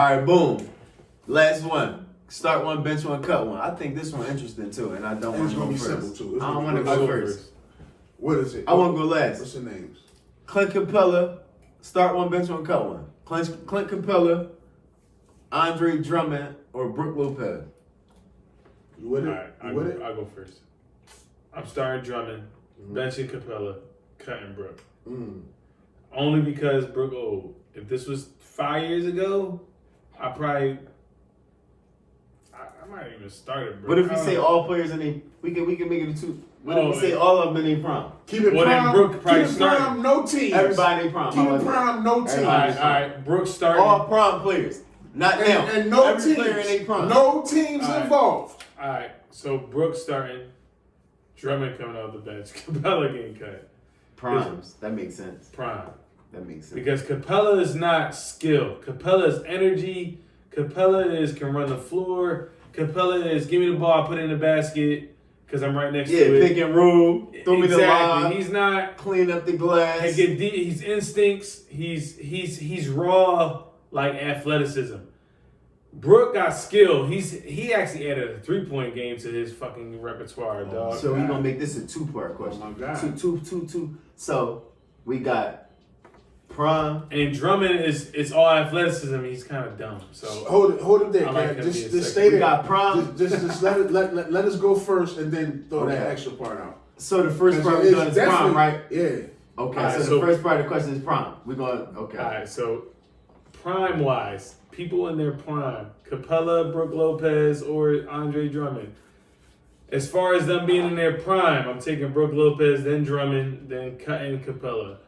All right, boom. Last one. Start one, bench one, cut one. I think this one interesting too, and I don't want to go first. Simple too. I don't want to go first. What is it? I want to go last. What's the names? Clint Capella. Start one, bench one, cut one. Clint Capella, Andre Drummond, or Brook Lopez. You with it? All right, I'll go first. I'm starting Drummond, benching Capella, cutting Brook. Only because Brook old. If this was 5 years ago, I might even start it, Brook. What if we say all players in the we can make it a two? What if we say all of them in their prime? Keep it prime. Then Brook probably keep it prime, no teams. Everybody in prime. Keep it prime, no teams. All right. Brook starting. All prime players. Not now. And no Every teams. player in their prime. No teams involved. All right. So Brook starting. Drummond coming off the bench. Capella getting cut. Primes. That makes sense. Prime. That makes sense. Because Capella is not skill. Capella is energy. Capella can run the floor. Capella is give me the ball, put it in the basket because I'm right next to it. Yeah, pick and roll. Throw me the line. He's not clean up the glass. He's instincts. He's raw like athleticism. Brook got skill. He actually added a 3-point game to his fucking repertoire, dog. So we're gonna make this a 2-part question. Oh my God. Two. So we got prime. And Drummond is all athleticism. He's kind of dumb. So hold it there, I like man. him Just being stay We there. got prime. Just let us go first and then throw that Okay. extra part out. So the first part we're doing is prime, right? Yeah. Okay. Alright, so so the first part of the question is prime. We're going. Okay. all right. So prime wise, people in their prime, Capella, Brook Lopez, or Andre Drummond. As far as them being in their prime, I'm taking Brook Lopez, then Drummond, then cutting Capella.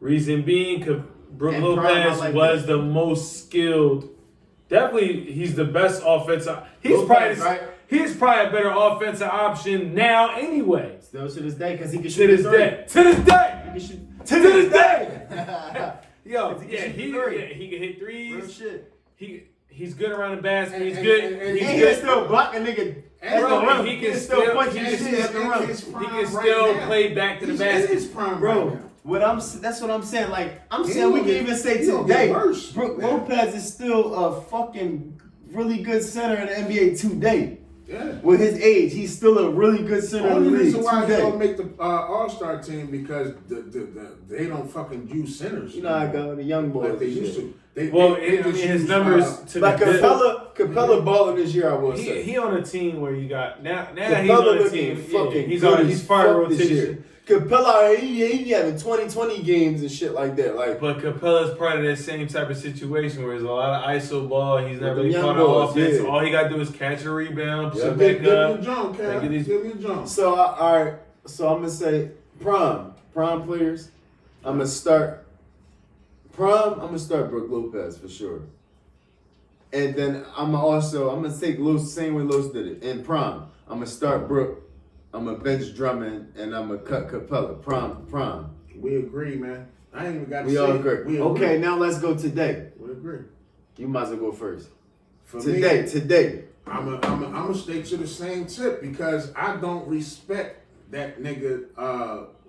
Reason being, Brook And prime, Lopez I like was that. the most skilled. Definitely, he's the best offensive. He's Lopez, right? He's probably a better offensive option now, anyway. Still to this day, because he can To shoot this a three. day. To this day. He can shoot. To this day. Yo, He yeah, can shoot he three. can hit threes. Real shit. He's good around the basket. He's And- good. and he's He good. can still block a nigga. And At the bro, rim. he can still still- punch he his can shit at the rim. He can still play back to the He's basket. in his prime Bro, right now. that's what I'm saying. Like, I'm He saying we gonna can get- even say he gonna get today, worse, Brook man. Lopez is still a fucking really good center in the NBA today. Yeah. With his age, he's still a really good center The in only the league reason why he today. don't make the All-Star team because they don't fucking use centers. You know how I go, the young boys. like they and used shit. to. They His use, numbers to Like the Capella balling this year, I will say. He on a team where you got now he's Capella on a looking team. fucking Yeah, he's good on as he's fire fuck this year. rotation. Capella, he having 20 games and shit like that. Like, But Capella's part of that same type of situation where there's a lot of ISO ball. He's not With the really young part of boys, offense. yeah. All he got to do is catch a rebound, Yeah, sit Give back me a up. jump, Cam. Give Give me a jump. so all right. So I'm gonna say prime players. I'm gonna start Brook Lopez for sure. And then I'm gonna take same way Los did it. In prime, I'm gonna start Brook. I'm gonna bench Drummond and I'm gonna cut Capella. Prime. We agree, man. I ain't even got to We say all it. agree. We Okay, now let's go today. We agree. You might as well go first. For Today. me, I'm a stay to the same tip because I don't respect that nigga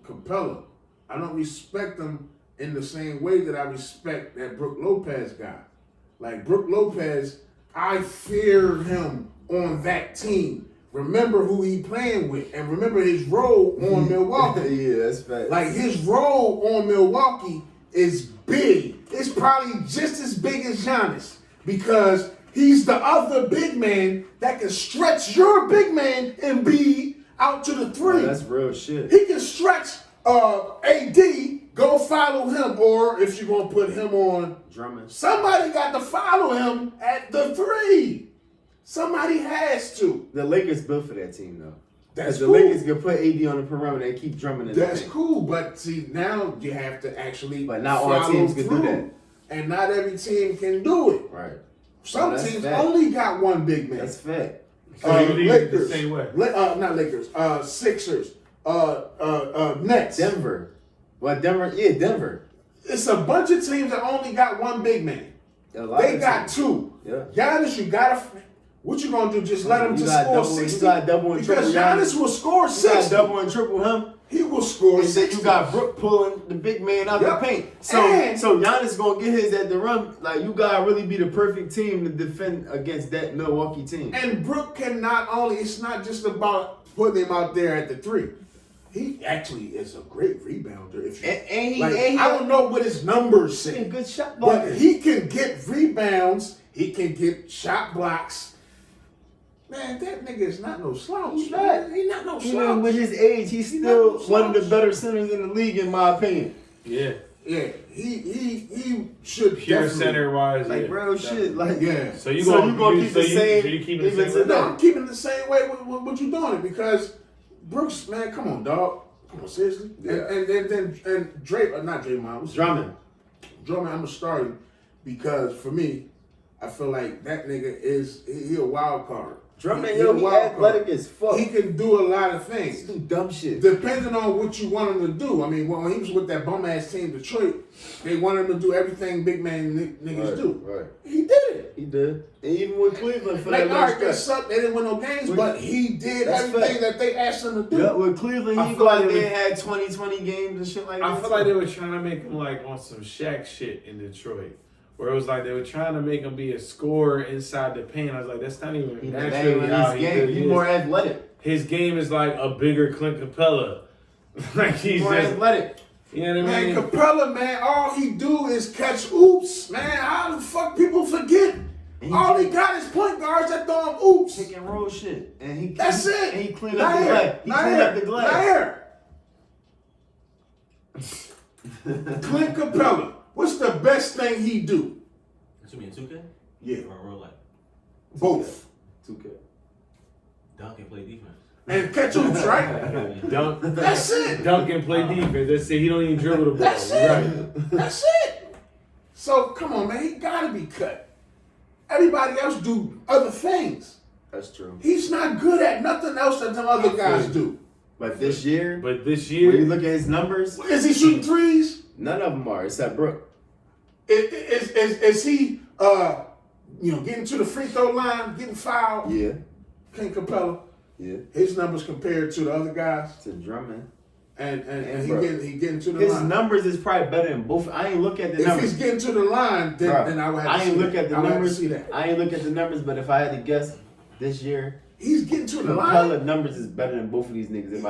Capella. I don't respect him in the same way that I respect that Brook Lopez guy. Like Brook Lopez, I fear him on that team. Remember who he playing with and remember his role on Milwaukee. Yeah, that's fact. Like his role on Milwaukee is big. It's probably just as big as Giannis because he's the other big man that can stretch your big man and be out to the three. That's real shit. He can stretch AD, go follow him, or if you're gonna put him on Drummond. somebody got to follow him at the three. Somebody has to. The Lakers built for that team though. That's the cool. Lakers can put AD on the perimeter and keep Drummond in That's the paint. cool, but see now you have to actually But not all follow teams can do through. that. And not every team can do it. Right. Some That's teams fact. only got one big man. That's fact. So you leave it the Lakers, same way. not Lakers. Sixers. Nets. Denver. Well, Denver. Yeah, Denver. It's a bunch of teams that only got one big man. A lot They of got teams. two. Yeah. Giannis, you gotta. What you gonna do? Just let him You just gotta score double- you 60? gotta double and because triple Giannis Giannis. will score You got 60. double and triple him. He will score. And then you got Brook pulling the big man out the paint. So Giannis gonna get his at the rim. Like, you gotta really be the perfect team to defend against that Milwaukee team. And Brook can not only, it's not just about putting him out there at the three. He actually is a great rebounder. If you, I don't know what his numbers say. He's a good shot blocker. But he can get rebounds. He can get shot blocks. Man, that nigga is not no slouch. He's not no slouch. Even with his age, he's still one of the better centers in the league, in my opinion. Yeah. Yeah, he should pure center wise, like real shit. Like, yeah. So you gonna keep the same? So you keeping the same? No, I'm keeping it the same way. What you doing it because Brooks, man, come on, dog. Come on, seriously. Yeah. And Drake, not Draymond. Drummond, I'm gonna start him because for me, I feel like that nigga he a wild card. Drummond, he athletic as fuck. He can do a lot of things. Do dumb shit. Depending on what you want him to do. I mean, when he was with that bum ass team, Detroit, they wanted him to do everything big man niggas do. Right. He did it. He did. And even with Cleveland for like, that all right, they sucked. They didn't win no games, but he did everything that they asked him to do. Yeah, with Cleveland, he go out there and had 20 games and shit like that. I feel like they were trying to make him like on some Shaq shit in Detroit. Where it was like they were trying to make him be a scorer inside the paint. I was like, that's not even naturally how he really is. He's more athletic. His game is like a bigger Clint Capella. Like he's more just athletic. You know what I mean? Man, Capella, man, all he do is catch oops. Man, how the fuck people forget? All he got is point guards that throw him oops. Pick and roll shit. And that's it. And he cleaned up the glass. He cleaned up the glass. Clint Capella. What's the best thing he do? What you mean, 2K? Yeah. Or real life? Both. 2K. Dunk and play defense. And catch oops, right? Dunk. That's it. Dunk and play defense. That's it. He don't even dribble the ball. That's it. Right. That's it. So, come on, man. He gotta be cut. Everybody else do other things. That's true. He's not good at nothing else that them other guys do. But this year, when you look at his numbers, is he shooting threes? None of them are, except Brook. Is he getting to the free throw line, getting fouled? Yeah. Clint Capella. Yeah. His numbers compared to the other guys. To Drummond. And he getting to the his line. His numbers is probably better than both. I ain't look at the numbers. If he's getting to the line, then I would have to see I ain't look at the numbers. See that. I ain't look at the numbers, but if I had to guess this year, he's getting to the line. Capella numbers is better than both of these niggas if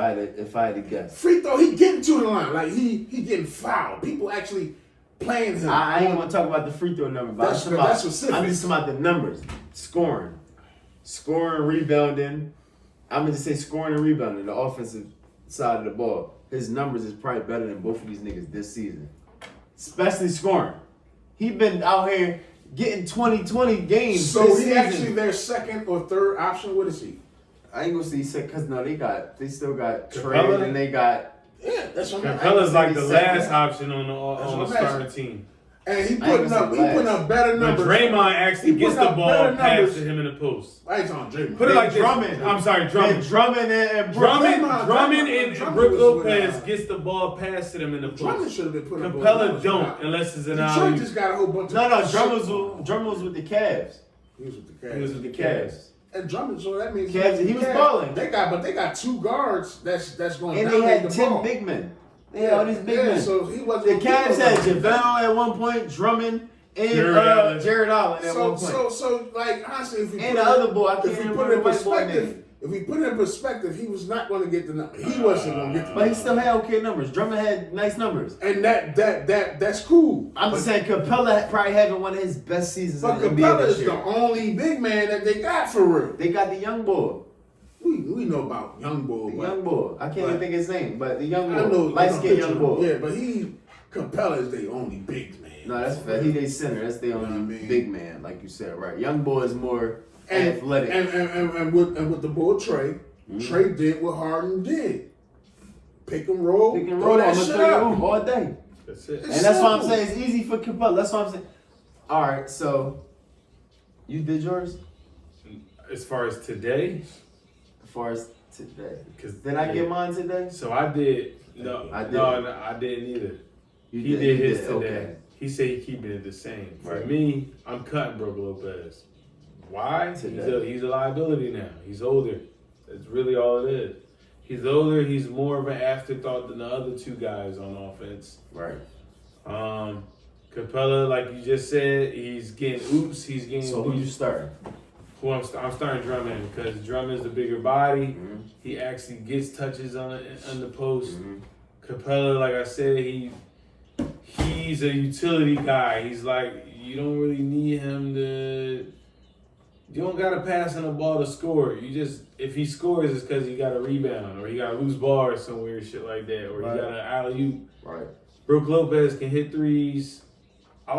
I had to guess. Free throw, he getting to the line. Like he getting fouled. People actually playing him. I ain't want to talk about the free throw number, but that's specific. I'm just talking about the numbers. Scoring, rebounding. I'm gonna just say scoring and rebounding, the offensive side of the ball. His numbers is probably better than both of these niggas this season. Especially scoring. He been out here getting 20 games. So he actually their second or third option. What is he? I ain't gonna say second because no, they still got Capella? Trey and they got. Yeah, that's what I'm Capella's like the last option on the starting team. And he putting up better numbers. But Draymond actually gets the ball passed to him in the post. I ain't on Draymond. Put it like Drummond. this. I'm sorry, Drummond. Drummond and Drummond and Brook Lopez gets the ball passed to them in the post. Drummond should have been putting Capella don't unless it's an alley. Detroit just got a whole bunch of Drummond was with the Cavs. He was with the Cavs. He was with the Cavs. And Drummond, so that means Cavs, he was balling. They got two guards that's going. And they had 10 big men. They had all these big men. So he wasn't. The Cavs had JaVale at one point, Drummond, and Jared Allen at one point. So like honestly, if we and the other boy, I can't remember in perspective, if we put it in perspective, he was not going to get the number. He wasn't going to get the number. But he still had okay numbers. Drummond had nice numbers. And that's cool. I'm just saying Capella probably having one of his best seasons in the NBA Capella this is year. the only big man that they got for real. They got the young boy. We know about young boy. The young boy. I can't even think his name, but the young boy. I know, light-skinned young boy. Yeah, but Capella is the only big man. No, that's fair. He they center. That's the only big man, like you said, right? Young boy is more athletic. And with the boy Trey, Trey did what Harden did. Pick and roll. Throw that shit up all day. That's it. And that's why I'm saying it's easy for Capella. That's why I'm saying. All right, so you did yours? As far as today? As far as today. Did I get mine today? So I did. No, I didn't either. He did his today. Okay. He said he keeping it the same. For me, I'm cutting Brook Lopez. Why? He's a liability now. He's older. That's really all it is. He's older. He's more of an afterthought than the other two guys on offense. Right. Capella, like you just said, he's getting oops. He's getting. So who you starting? Who I'm starting Drummond because Drummond's the bigger body. Mm-hmm. He actually gets touches on the post. Mm-hmm. Capella, like I said, he's a utility guy. He's like, you don't really need him to. You don't gotta pass on the ball to score. You just, if he scores, it's because he got a rebound or he got a loose ball or some weird shit like that, or he got an alley-oop. Right. Brook Lopez can hit threes. I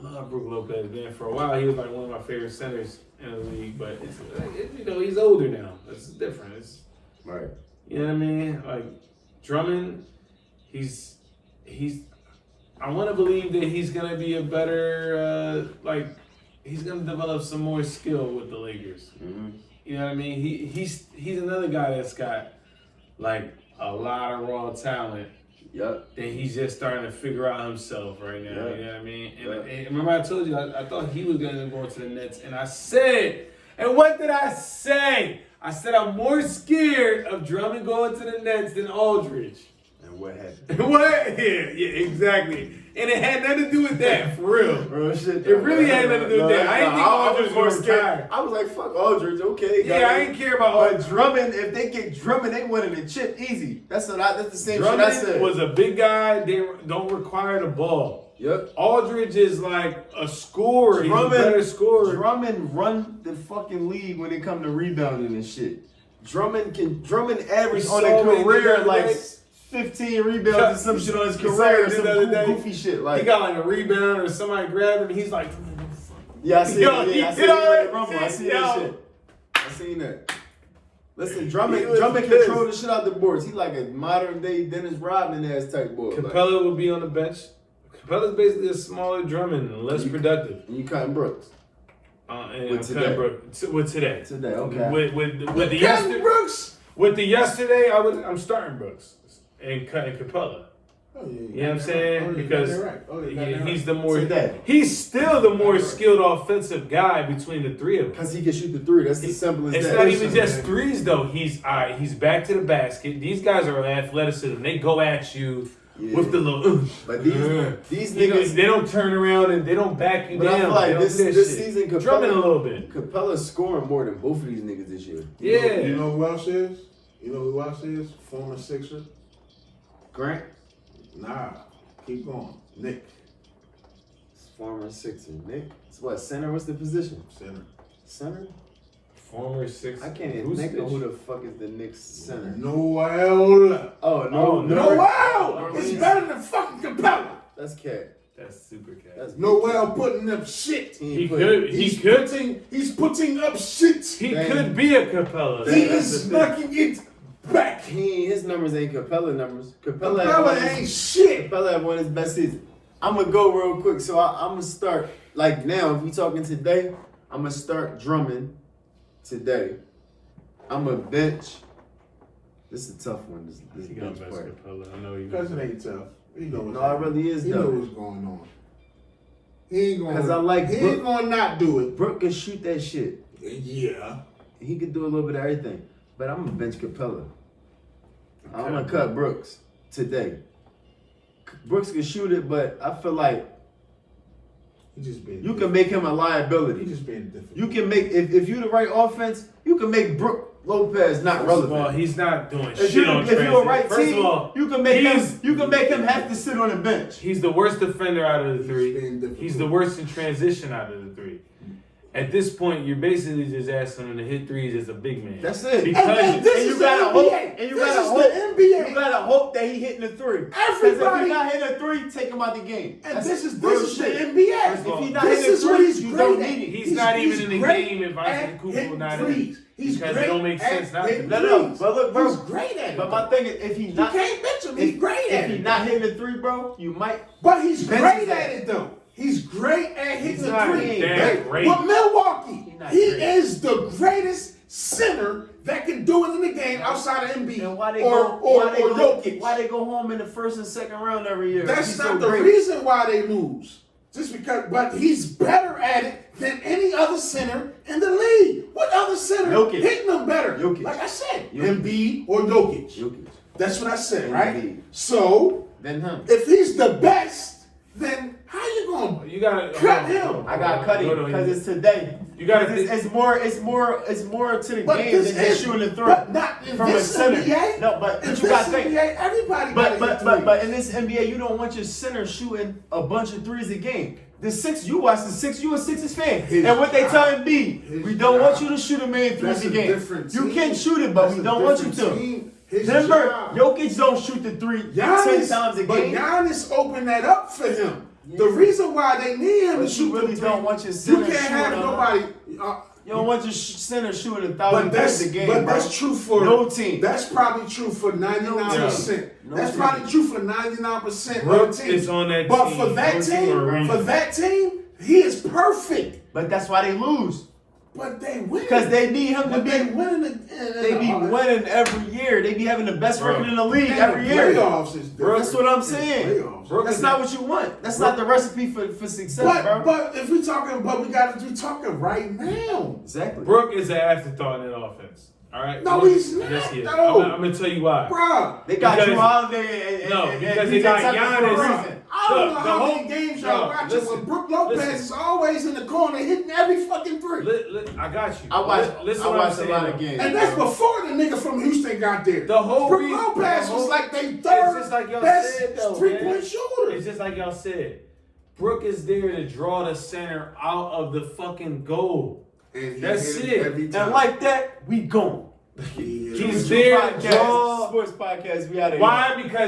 love Brook Lopez, man. For a while, he was like one of my favorite centers in the league, but he's older now. It's different. Right. You know what I mean? Like Drummond, he's. I want to believe that he's gonna be a better he's gonna develop some more skill with the Lakers. Mm-hmm. You know what I mean? He's another guy that's got like a lot of raw talent. Yep. That he's just starting to figure out himself right now. Yep. You know what I mean? And, Yep. and remember I told you I thought he was gonna go to the Nets, and I said, and what did I say? I said I'm more scared of Drummond going to the Nets than Aldridge. And what happened? What? Yeah, exactly. And it had nothing to do with that, for real. Bro, shit. It really had nothing to do with that. I didn't think Aldridge more was scared. retired. I was like, fuck Aldridge, okay. Yeah, I didn't care about But Aldridge. Drummond, if they get Drummond, they winning the chip easy. That's the same Drummond shit I said. was a big guy. They don't require the ball. Yep. Aldridge is like a scorer. He's a better scorer. Drummond run the fucking league when it come to rebounding and shit. Drummond averaged on So a many career good like nights. 15 rebounds and some shit on his He career, said some the other day, goofy shit. Like, he got like a rebound or somebody grabbed him. He's like, yeah, I see Yo, it. he Yeah, I see did it. all that Rumble. I shit, see yo. that shit. I seen that. Listen, He Drummond was control pissed. the shit out the boards. He like a modern day Dennis Rodman ass type boy. Capella will be on the bench. Capella's basically a smaller Drummond and less productive. And you cutting Brooks And With I'm today. cutting Brooks with today. today. Okay. With the yesterday. Brooks. With the yesterday, I'm starting Brooks and cutting Capella. Oh, yeah, You know what I'm saying? Because he's the more Today. he's still the more skilled offensive guy between the three of them. Because he can shoot the three. That's as simple as It's that. not even just threes though. He's back to the basket. These guys are athleticism. They go at you with the little. But these They niggas. don't turn around and they don't back you But down. I feel like They don't this do that this shit. season, Drumming a little bit. Capella's scoring more than both of these niggas this year. Yeah. You know who else is? Former Sixer? Grant, Nah. Keep going. Nick. former Sixer. Nick, it's what, center? What's the position? Center. Center? Former six. I can't even Who's think of this? who the fuck is the Knicks center. Noel. Oh, Oh, Noel is better than fucking Capella. That's cat. That's super cat. That's Noel putting up shit. He could. He's putting up shit. He Damn. could be a Capella. He That's is the thing. knocking it back. His numbers ain't Capella numbers. Capella Ain't shit. Capella had one of his best seasons. I'm gonna go real quick. So I'm gonna start like now. If we talking today, I'm gonna start Drummond today. I'm a bench. This is a tough one. This He got bench best part. Capella. I know he Because it ain't tough. He know No, it really is He know though. what's going on. He ain't going. 'Cause I like He Brook. ain't going to not do it. Brooke can shoot that shit. Yeah. He could do a little bit of everything. But I'm gonna bench Capella. I'm Okay. gonna cut Brooks today. Brooks can shoot it, but I feel like He just being. you can make him a He liability. just being different. You can make if you the right offense, you can make Brook Lopez not First of all, relevant. he's not doing If shit on you're a right First team, of all, you can make he's- him have to sit on the bench. He's the worst defender out of the He's three. being difficult. He's the worst in transition out of the three. At this point, you're basically just asking him to hit threes as a big man. That's it. Because And this And is you the gotta NBA. hope. And you This gotta is hope. the NBA. You gotta hope that he hitting the three. Because if Everybody- he's not hitting a three, take him out the game. And That's this is real the shit. NBA. First of all, If he's not This hitting a is what three, he's you great don't at. need him. He's not even in the great game if at Isaac Cooper hitting not in. threes. He's Because it great don't make sense at not to. hitting No, threes. but look, bro. He's great at it. But my thing is, if he's you not, can't bench him. He's great at if he's it. not hitting the three, bro, you might. But he's Bench great his at ass. it though. He's great at hitting He's the not three. damn great. With Milwaukee, He's not he great. is the greatest center that can do it in the game outside of Embiid And why they or Jokic. Why they go home in the first and second round every year? That's He's not so the great. reason why they lose. Just because, but he's better at it than any other center in the league. What other other center Jokic. hitting them better. Jokic. Like I said, Jokic. Embiid or Jokic. Jokic. That's what I said, right? Embiid. So Then him. if he's the best, then how you gonna You gotta cut him? I got cut him because it's today. You gotta. It's more to the But game this than just is shooting the three But not in from a this center. NBA. No, but In you this got to think. NBA, everybody But got but in this NBA, you don't want your center shooting a bunch of threes a game. The six, you watch the six, you a Sixers fan, His and what they job. tell him be, His we don't job. want you to shoot a million threes That's a a game. different You team. can shoot it, but That's we a don't want you different to. team. His Remember, job. Jokic don't shoot the three 10 Giannis, times a but game. Giannis opened that up for him. Yeah. The reason why they need him to But shoot you really the three, don't want your you center can't shooting have a- nobody. You don't want your center shooting 1,000 But threes that's a game, but bro. that's true for No team. That's probably true for 99%. No That's team. probably true for 99% of Brooks teams. is on that But team. for that No team team, around for him. that team, he is perfect. But that's why they lose. But they win Because they need him to But be. they winning. They be winning every year. They be having the best Bro. record in the league And every the year. playoffs is different. That's what I'm In the saying. playoffs. Brooke That's is not a- what you want. That's not the recipe for success, But bro. if we talking, but we got to be talking right now. Exactly. Brooke is an afterthought in that offense. All right. No, he's not, Yes, he is. no. I'm gonna tell you why. Bruh, They got Because- Drew Holiday and No, and because PJ they got Tucker for a Giannis. reason. I don't Look, know the how whole- many games y'all No, watching listen, when Brook Lopez listen. is always in the corner hitting every fucking three. I got you. I watch. Listen I what I'm watch a saying, lot though. of games. And that's before the nigga from Houston got there. The whole Brook reason- Lopez the was whole- like their It's third just like y'all best said, though, three-point man. shooter. It's just like y'all said. Brooke is there to draw the center out of the fucking goal. And he That's hit it. every time. And like that, we gone. He hit He's every there time. to draw. Sports podcast. We out of Why? Because